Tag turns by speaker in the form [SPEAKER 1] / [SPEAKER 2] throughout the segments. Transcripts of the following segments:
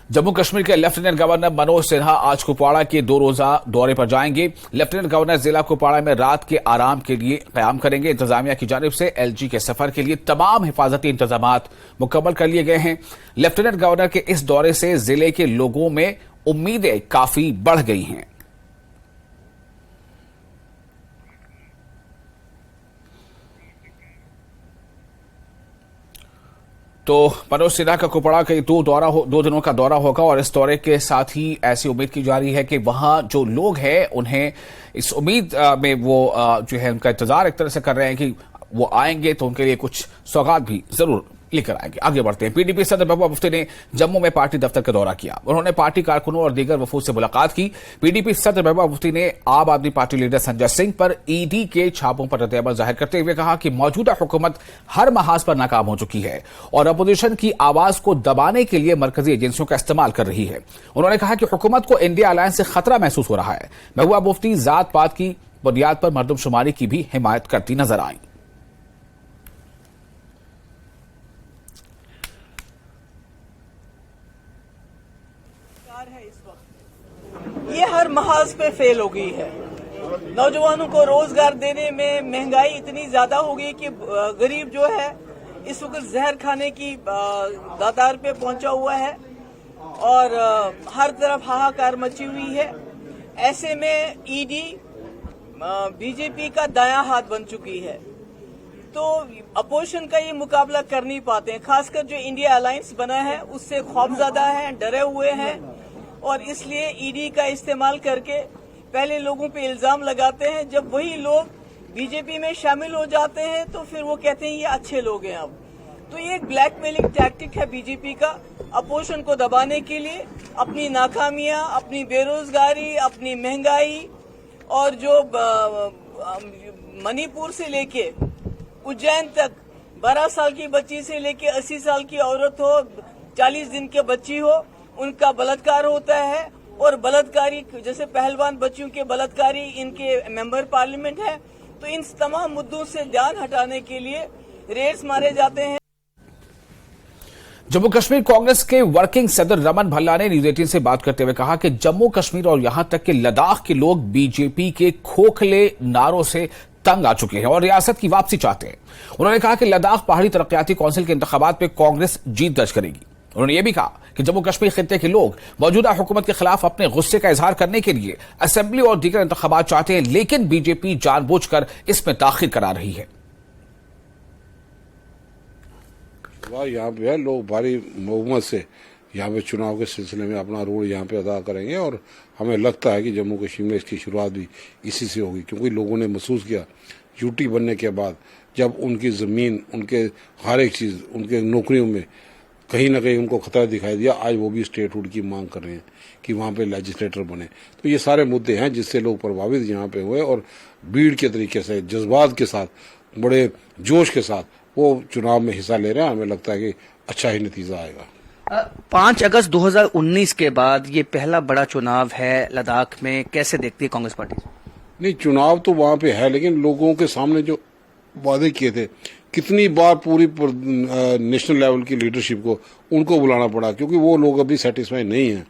[SPEAKER 1] जम्मू कश्मीर के lieutenant governor Manoj Sinha आज कुपवाड़ा के 2 रोजा दौरे पर जाएंगे। लेफ्टिनेंट गवर्नर जिला कुपवाड़ा में रात के आराम के लिए कयाम करेंगे। इंतजामिया की जानिब से एलजी के सफर के लिए तमाम हिफाजती इंतजाम मुकम्मल कर लिए गए हैं। लेफ्टिनेंट गवर्नर के इस दौरे से जिले के लोगों में उम्मीदें काफी बढ़ गई हैं। तो मनोज सिन्हा का कुपवाड़ा का 2 दिनों का दौरा होगा और इस दौरे के साथ ही ऐसी उम्मीद की जा रही है कि वहां जो लोग हैं उन्हें इस उम्मीद में वो जो है उनका इंतजार एक तरह से कर रहे हैं कि वो आएंगे तो उनके लिए कुछ सौगात भी जरूर लेकर आएंगे। आगे बढ़ते हैं। पीडीपी सदर महबूबा मुफ्ती ने जम्मू में पार्टी दफ्तर का दौरा किया। उन्होंने पार्टी कारकुनों और दीगर वफूद से मुलाकात की। पीडीपी सदर महबूबा मुफ्ती ने आम आदमी पार्टी लीडर संजय सिंह पर ईडी के छापों पर रद्द-ए-अमल जाहिर करते हुए कहा कि मौजूदा हुकूमत हर महाज पर नाकाम हो चुकी है और अपोजिशन की आवाज को दबाने के लिए मरकजी एजेंसियों का इस्तेमाल कर रही है। उन्होंने कहा कि हुकूमत को इंडिया अलायंस से खतरा महसूस हो रहा है। महबूबा मुफ्ती जात पात की बुनियाद पर मर्दमशुमारी की भी हिमायत करती नजर आई।
[SPEAKER 2] है इस वक्त ये हर महाज पे फेल हो गई है। नौजवानों को रोजगार देने में महंगाई इतनी ज्यादा हो गई कि गरीब जो है इस वक्त जहर खाने की दातार पे पहुंचा हुआ है और हर तरफ हाहाकार मची हुई है। ऐसे में ईडी बीजेपी का दायां हाथ बन चुकी है, तो अपोजिशन का ये मुकाबला कर नहीं पाते हैं। खासकर जो इंडिया अलायंस बना है उससे खौफजदा हैं, डरे हुए हैं और इसलिए ईडी का इस्तेमाल करके पहले लोगों पे इल्जाम लगाते हैं। जब वही लोग बीजेपी में शामिल हो जाते हैं तो फिर वो कहते हैं ये अच्छे लोग हैं। अब तो ये एक ब्लैकमेलिंग टैक्टिक है बीजेपी का, अपोजिशन को दबाने के लिए। अपनी नाकामियां, अपनी बेरोजगारी, अपनी महंगाई और जो मणिपुर से लेके उज्जैन तक 12 साल की बच्ची से लेके 80 साल की औरत हो, 40 दिन के बच्ची हो, उनका बलात्कार होता है और बलात्कारी जैसे पहलवान बच्चियों के बलात्कारी इनके मेंबर पार्लियामेंट है। तो इन तमाम मुद्दों से ध्यान हटाने के लिए रेड्स मारे जाते हैं।
[SPEAKER 1] जम्मू कश्मीर कांग्रेस के वर्किंग सदर रमन भल्ला ने न्यूज 18 से बात करते हुए कहा कि जम्मू कश्मीर और यहां तक कि लद्दाख के लोग बीजेपी के खोखले नारों से तंग आ चुके हैं और रियासत की वापसी चाहते हैं। उन्होंने कहा कि लद्दाख पहाड़ी तरक्याती काउंसिल के इंतखाबात में कांग्रेस जीत दर्ज करेगी। उन्होंने यह भी कहा कि जम्मू कश्मीर खित्ते के लोग मौजूदा हुकूमत के खिलाफ अपने गुस्से का इजहार करने के लिए असेंबली और दीगर इंतखाबात चाहते हैं, लेकिन बीजेपी जानबूझकर इसमें ताखिर करा रही है।
[SPEAKER 3] यहाँ पे है लोग भारी बहुमत से यहाँ पे चुनाव के सिलसिले में अपना रोल यहाँ पे अदा करेंगे और हमें लगता है कि जम्मू कश्मीर में इसकी शुरुआत भी इसी से होगी, क्योंकि लोगों ने महसूस किया यूटी बनने के बाद जब उनकी ज़मीन, उनके हर एक चीज़, उनके नौकरियों में कहीं ना कहीं उनको खतरा दिखाई दिया। आज वो भी स्टेटहुड की मांग कर रहे हैं कि वहाँ पे लेजिस्लेटर बने। तो ये सारे मुद्दे हैं जिससे लोग प्रभावित यहाँ पे हुए और भीड़ के तरीके से, जज्बात के साथ, बड़े जोश के साथ वो चुनाव में हिस्सा ले रहे हैं। हमें लगता है कि अच्छा ही नतीजा आएगा।
[SPEAKER 4] 5 अगस्त 2019 के बाद ये पहला बड़ा चुनाव है लद्दाख में, कैसे देखती है कांग्रेस पार्टी?
[SPEAKER 3] नहीं, चुनाव तो वहाँ पे है, लेकिन लोगों के सामने जो वादे किए थे, कितनी बार पूरी नेशनल लेवल की लीडरशिप को उनको बुलाना पड़ा, क्योंकि वो लोग अभी सेटिस्फाई नहीं हैं।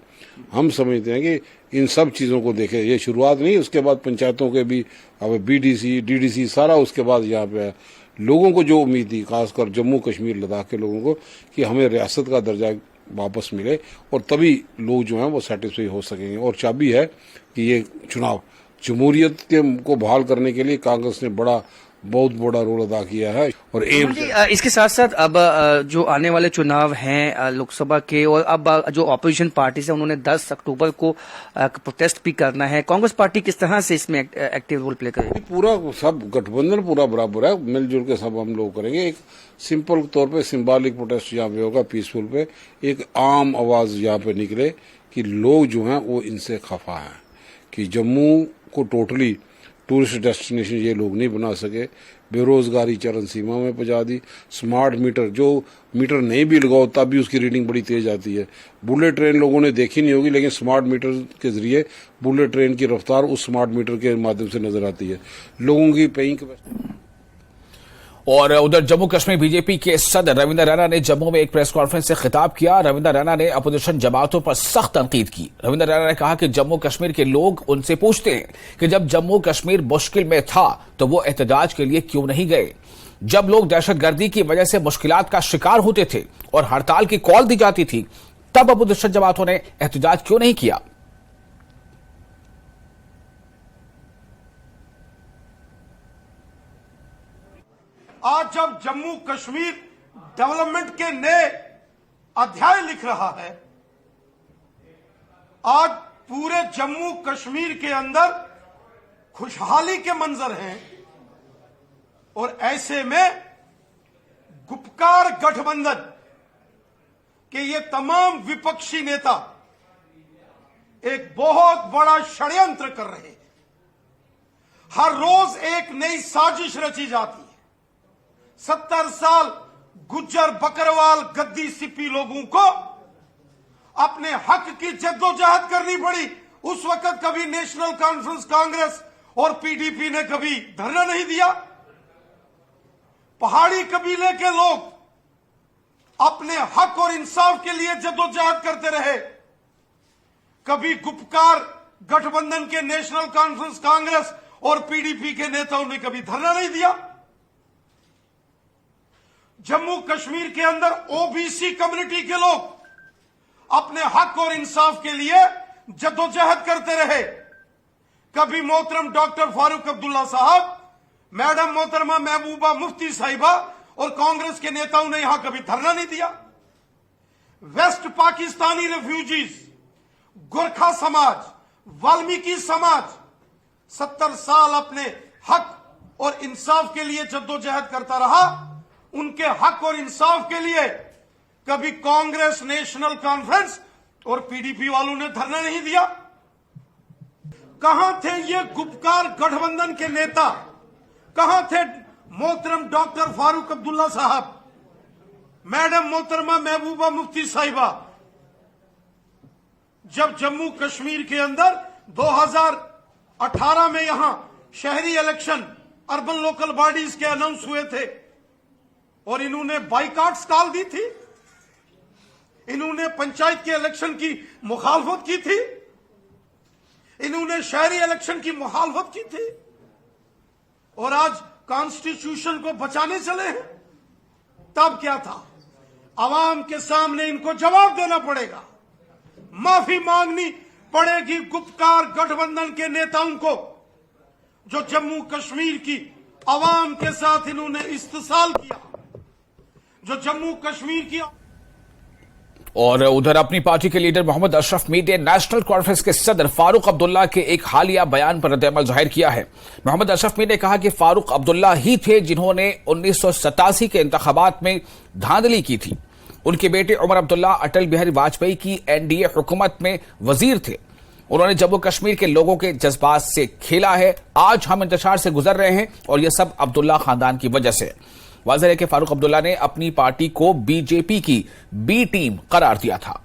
[SPEAKER 3] हम समझते हैं कि इन सब चीज़ों को देखें, ये शुरुआत नहीं, उसके बाद पंचायतों के भी अब बीडीसी, डीडीसी सारा उसके बाद यहाँ पे लोगों को जो उम्मीद थी, खासकर जम्मू कश्मीर लद्दाख के लोगों को, कि हमें रियासत का दर्जा वापस मिले और तभी लोग जो हैं वो सेटिस्फाई हो सकेंगे। और चाबी है कि ये चुनाव जमहूरियत के को बहाल करने के लिए कांग्रेस ने बहुत बड़ा रोल अदा किया है। और
[SPEAKER 4] इसके साथ साथ अब जो आने वाले चुनाव हैं लोकसभा के, और अब जो ऑपोजिशन पार्टी है उन्होंने 10 अक्टूबर को प्रोटेस्ट भी करना है। कांग्रेस पार्टी किस तरह से इसमें एक्टिव रोल प्ले करेगी?
[SPEAKER 3] पूरा सब गठबंधन पूरा बराबर है, मिलजुल के सब हम लोग करेंगे। एक सिंपल तौर पे सिंबॉलिक प्रोटेस्ट यहाँ पे होगा, पीसफुल पे एक आम आवाज यहाँ पे निकले कि लोग जो हैं वो इनसे खफा हैं कि जम्मू को टोटली टूरिस्ट डेस्टिनेशन ये लोग नहीं बना सके। बेरोजगारी चरम सीमा में पहुंचा दी। स्मार्ट मीटर, जो मीटर नहीं भी लगाओ तब भी उसकी रीडिंग बड़ी तेज आती है। बुलेट ट्रेन लोगों ने देखी नहीं होगी, लेकिन स्मार्ट मीटर के जरिए बुलेट ट्रेन की रफ्तार उस स्मार्ट मीटर के माध्यम से नजर आती है। लोगों की पेइंग
[SPEAKER 1] और उधर जम्मू कश्मीर बीजेपी के सदर रविंद्र रैना ने जम्मू में एक प्रेस कॉन्फ्रेंस से खिताब किया। रविंद्र रैना ने अपोजिशन जमातों पर सख्त तनकीद की। रविंद्र रैना ने कहा कि जम्मू कश्मीर के लोग उनसे पूछते हैं कि जब जम्मू कश्मीर मुश्किल में था तो वो एहतजाज के लिए क्यों नहीं गए। जब लोग दहशतगर्दी की वजह से मुश्किलात का शिकार होते थे और हड़ताल की कॉल दी जाती थी, तब अपोजिशन जमातों ने एहतजाज क्यों नहीं किया।
[SPEAKER 5] आज जब जम्मू कश्मीर डेवलपमेंट के नए अध्याय लिख रहा है, आज पूरे जम्मू कश्मीर के अंदर खुशहाली के मंजर हैं और ऐसे में गुपकार गठबंधन के ये तमाम विपक्षी नेता एक बहुत बड़ा षड्यंत्र कर रहे हैं। हर रोज एक नई साजिश रची जाती है। 70 साल गुज्जर बकरवाल गद्दी सिप्पी लोगों को अपने हक की जद्दोजहद करनी पड़ी। उस वक्त कभी नेशनल कॉन्फ्रेंस कांग्रेस और पीडीपी ने कभी धरना नहीं दिया। पहाड़ी कबीले के लोग अपने हक और इंसाफ के लिए जद्दोजहद करते रहे। कभी गुपकार गठबंधन के नेशनल कॉन्फ्रेंस कांग्रेस और पीडीपी के नेताओं ने कभी धरना नहीं दिया। जम्मू कश्मीर के अंदर ओबीसी कम्युनिटी के लोग अपने हक और इंसाफ के लिए जद्दोजहद करते रहे। कभी मोहतरम डॉक्टर फारूक अब्दुल्ला साहब, मैडम मोहतरमा महबूबा मुफ्ती साहिबा और कांग्रेस के नेताओं ने यहां कभी धरना नहीं दिया। वेस्ट पाकिस्तानी रेफ्यूजीज, गोरखा समाज, वाल्मीकि समाज 70 साल अपने हक और इंसाफ के लिए जद्दोजहद करता रहा। उनके हक और इंसाफ के लिए कभी कांग्रेस, नेशनल कॉन्फ्रेंस और पीडीपी वालों ने धरना नहीं दिया। कहां थे ये गुपकार गठबंधन के नेता? कहां थे मोहतरम डॉक्टर फारूक अब्दुल्ला साहब, मैडम मोहतरमा महबूबा मुफ्ती साहिबा, जब जम्मू कश्मीर के अंदर 2018 में यहां शहरी इलेक्शन अर्बन लोकल बॉडीज के अनाउंस हुए थे और इन्होंने बाइकआउट्स कॉल दी थी। इन्होंने पंचायत के इलेक्शन की मुखालफत की थी। इन्होंने शहरी इलेक्शन की मुखालफत की थी और आज कॉन्स्टिट्यूशन को बचाने चले हैं। तब क्या था? आवाम के सामने इनको जवाब देना पड़ेगा, माफी मांगनी पड़ेगी गुपकार गठबंधन के नेताओं को, जो जम्मू कश्मीर की आवाम के साथ इन्होंने इस्तेसाल किया, जो जम्मू कश्मीर की।
[SPEAKER 1] और उधर अपनी पार्टी के लीडर मोहम्मद अशरफ मीर ने नेशनल कॉन्फ्रेंस के सदर फारूक अब्दुल्ला के एक हालिया बयान पर रद्द-ए-अमल जाहिर किया है। मोहम्मद अशरफ मीर ने कहा कि फारूक अब्दुल्ला ही थे जिन्होंने 1987 के इंतखाबात में धांधली की थी। उनके बेटे उमर अब्दुल्ला अटल बिहारी वाजपेयी की एनडीए हुकूमत में वजीर थे। उन्होंने जम्मू कश्मीर के लोगों के जज्बात से खेला है। आज हम इंतशार से गुजर रहे हैं और यह सब अब्दुल्ला खानदान की वजह से। वाज़ेह है कि फारूक अब्दुल्ला ने अपनी पार्टी को बीजेपी की बी टीम करार दिया था।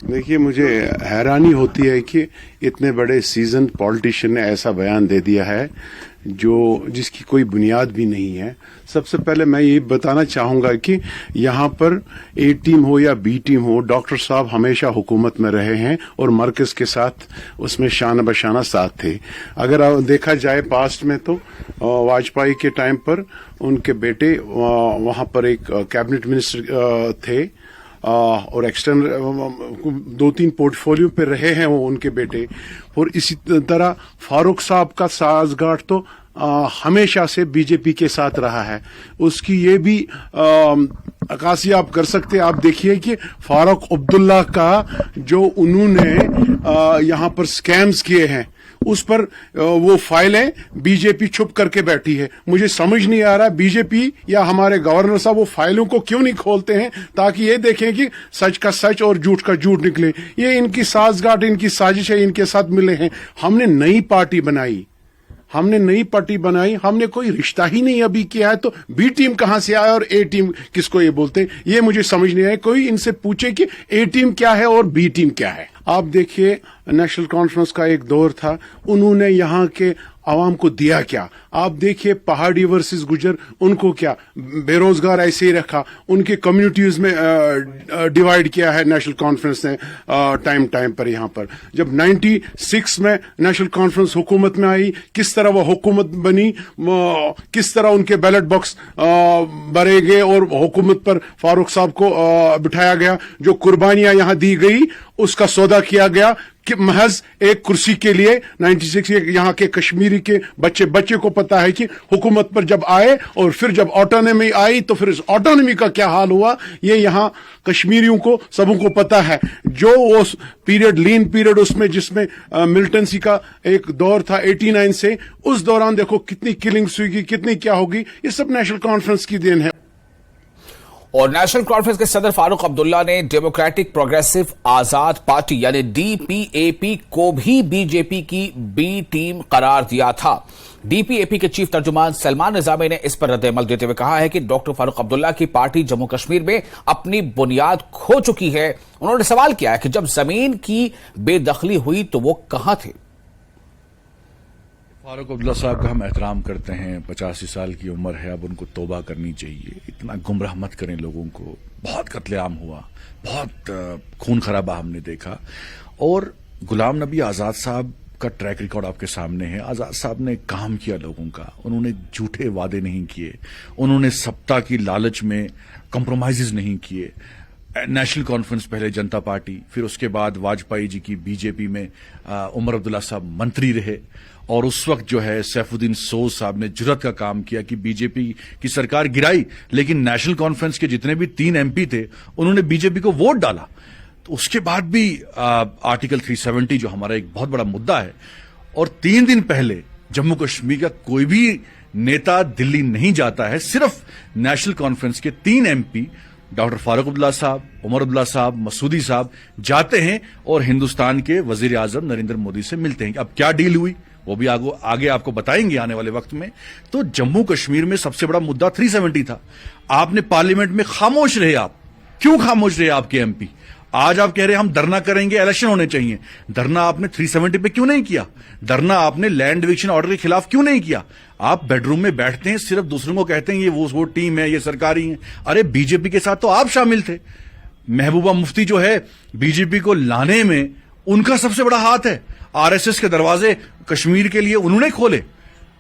[SPEAKER 6] देखिए, मुझे हैरानी होती है कि इतने बड़े सीजन पॉलिटिशियन ने ऐसा बयान दे दिया है जिसकी कोई बुनियाद भी नहीं है। सबसे पहले मैं ये बताना चाहूंगा कि यहाँ पर ए टीम हो या बी टीम हो, डॉक्टर साहब हमेशा हुकूमत में रहे हैं और मरकज के साथ उसमें शाना बशाना साथ थे। अगर देखा जाए पास्ट में तो वाजपेयी के टाइम पर उनके बेटे वहां पर एक कैबिनेट मिनिस्टर थे और एक्सटर्नल 2-3 पोर्टफोलियो पे रहे हैं वो उनके बेटे। और इसी तरह फारूक साहब का साजगांठ तो हमेशा से बीजेपी के साथ रहा है। उसकी ये भी अक्कासी आप कर सकते हैं। आप देखिए कि फारूक अब्दुल्ला का जो उन्होंने यहाँ पर स्कैम्स किए हैं उस पर वो फाइलें बीजेपी छुप करके बैठी है। मुझे समझ नहीं आ रहा बीजेपी या हमारे गवर्नर साहब वो फाइलों को क्यों नहीं खोलते हैं ताकि ये देखें कि सच का सच और झूठ का झूठ निकले। ये इनकी साजगांठ, इनकी साजिश है, इनके साथ मिले हैं। हमने नई पार्टी बनाई, हमने कोई रिश्ता ही नहीं अभी किया है, तो बी टीम कहां से आया और ए टीम किसको ये बोलते हैं, ये मुझे समझ नहीं आया। कोई इनसे पूछे कि ए टीम क्या है और बी टीम क्या है। आप देखिए, नेशनल कॉन्फ्रेंस का एक दौर था, उन्होंने यहाँ के आवाम को दिया क्या? आप देखिए पहाड़ी वर्सेस गुजर, उनको क्या बेरोजगार ऐसे ही रखा, उनके कम्युनिटीज में डिवाइड किया है नेशनल कॉन्फ्रेंस ने टाइम टाइम पर। यहाँ पर जब 96 में नेशनल कॉन्फ्रेंस हुकूमत में आई, किस तरह वो हुकूमत बनी, किस तरह उनके बैलेट बॉक्स भरे गए और हुकूमत पर फारूक साहब को बिठाया गया, जो कुर्बानियां यहां दी गई उसका सौदा किया गया कि महज एक कुर्सी के लिए। 96 यहाँ के कश्मीरी के बच्चे को पता है कि हुकूमत पर जब आए और फिर जब ऑटोनॉमी आई तो फिर इस ऑटोनॉमी का क्या हाल हुआ, ये यहाँ कश्मीरियों को सबों को पता है। जो वो पीरियड, लीन पीरियड उसमें जिसमें मिलिटेंसी का एक दौर था 89 से, उस दौरान देखो कितनी किलिंग्स हुई, कितनी क्या होगी, ये सब नेशनल कॉन्फ्रेंस की देन है।
[SPEAKER 1] और नेशनल कॉन्फ्रेंस के सदर फारूक अब्दुल्ला ने डेमोक्रेटिक प्रोग्रेसिव आजाद पार्टी यानी डीपीएपी को भी बीजेपी की बी टीम करार दिया था। डीपीएपी के चीफ तर्जुमान सलमान निजामी ने इस पर रद्द-ए-अमल देते हुए कहा है कि डॉक्टर फारूक अब्दुल्ला की पार्टी जम्मू कश्मीर में अपनी बुनियाद खो चुकी है। उन्होंने सवाल किया है कि जब जमीन की बेदखली हुई तो वो कहां थे।
[SPEAKER 7] फारूक अब्दुल्ला साहब का हम एहतराम करते हैं, 85 साल की उम्र है, अब उनको तौबा करनी चाहिए। इतना गुमराह मत करें लोगों को। बहुत कत्लेआम हुआ, बहुत खून खराबा हमने देखा। और गुलाम नबी आजाद साहब का ट्रैक रिकॉर्ड आपके सामने है। आजाद साहब ने काम किया लोगों का, उन्होंने झूठे वादे नहीं किए, उन्होंने सत्ता की लालच में कॉम्प्रोमाइजेज नहीं किए। नेशनल कॉन्फ्रेंस पहले जनता पार्टी, फिर उसके बाद वाजपेयी जी की बीजेपी में उमर अब्दुल्ला साहब मंत्री रहे। और उस वक्त जो है सैफुद्दीन सोज साहब ने जुर्रत का काम किया कि बीजेपी की सरकार गिराई, लेकिन नेशनल कॉन्फ्रेंस के जितने भी 3 एमपी थे उन्होंने बीजेपी को वोट डाला। तो उसके बाद भी आर्टिकल 370 जो हमारा एक बहुत बड़ा मुद्दा है, और 3 दिन पहले जम्मू कश्मीर का कोई भी नेता दिल्ली नहीं जाता है, सिर्फ नेशनल कॉन्फ्रेंस के 3 एमपी डॉक्टर फारूक अब्दुल्ला साहब, उमर अब्दुल्ला साहब, मसूदी साहब जाते हैं और हिंदुस्तान के वजीर आजम नरेंद्र मोदी से मिलते हैं। अब क्या डील हुई वो भी आगे आपको बताएंगे आने वाले वक्त में। तो जम्मू कश्मीर में सबसे बड़ा मुद्दा 370 था। आपने पार्लियामेंट में खामोश रहे। आप क्यों खामोश रहे? आपके एमपी आज आप कह रहे हैं हम धरना करेंगे, इलेक्शन होने चाहिए। धरना आपने 370 पे क्यों नहीं किया? धरना आपने लैंड डिविजन ऑर्डर के खिलाफ क्यों नहीं किया? आप बेडरूम में बैठते हैं, सिर्फ दूसरों को कहते हैं ये वो टीम है, ये सरकारी है। अरे बीजेपी के साथ तो आप शामिल थे। महबूबा मुफ्ती जो है बीजेपी को लाने में उनका सबसे बड़ा हाथ है। आरएसएस के दरवाजे कश्मीर के लिए उन्होंने खोले।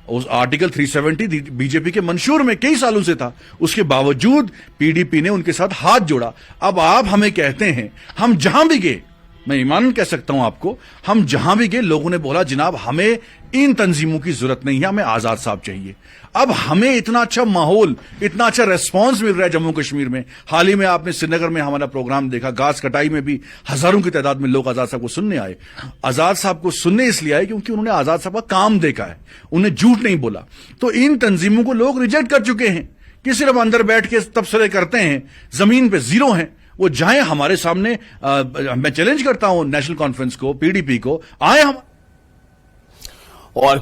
[SPEAKER 7] उस आर्टिकल 370 बीजेपी के मंशूर में कई सालों से था, उसके बावजूद पीडीपी ने उनके साथ हाथ जोड़ा। अब आप हमें कहते हैं, हम जहां भी गए, मैं ईमान कह सकता हूं आपको, हम जहां भी गए लोगों ने बोला जनाब हमें इन तंजीमों की जरूरत नहीं है, हमें आजाद साहब चाहिए। अब हमें इतना अच्छा माहौल, इतना अच्छा रेस्पॉन्स मिल रहा है जम्मू कश्मीर में। हाल ही में आपने श्रीनगर में हमारा प्रोग्राम देखा, घास कटाई में भी हजारों की तादाद में लोग आजाद साहब को सुनने आए। आजाद साहब को सुनने इसलिए आए क्योंकि उन्होंने आजाद साहब का काम देखा है, उन्हें झूठ नहीं बोला। तो इन तंजीमों को लोग रिजेक्ट कर चुके हैं कि सिर्फ अंदर बैठ के तबसरे करते हैं, जमीन पे जीरो हैं। वो जाए हमारे सामने, मैं चैलेंज करता हूं नेशनल कॉन्फ्रेंस को, पीडीपी को, आए हम।
[SPEAKER 1] और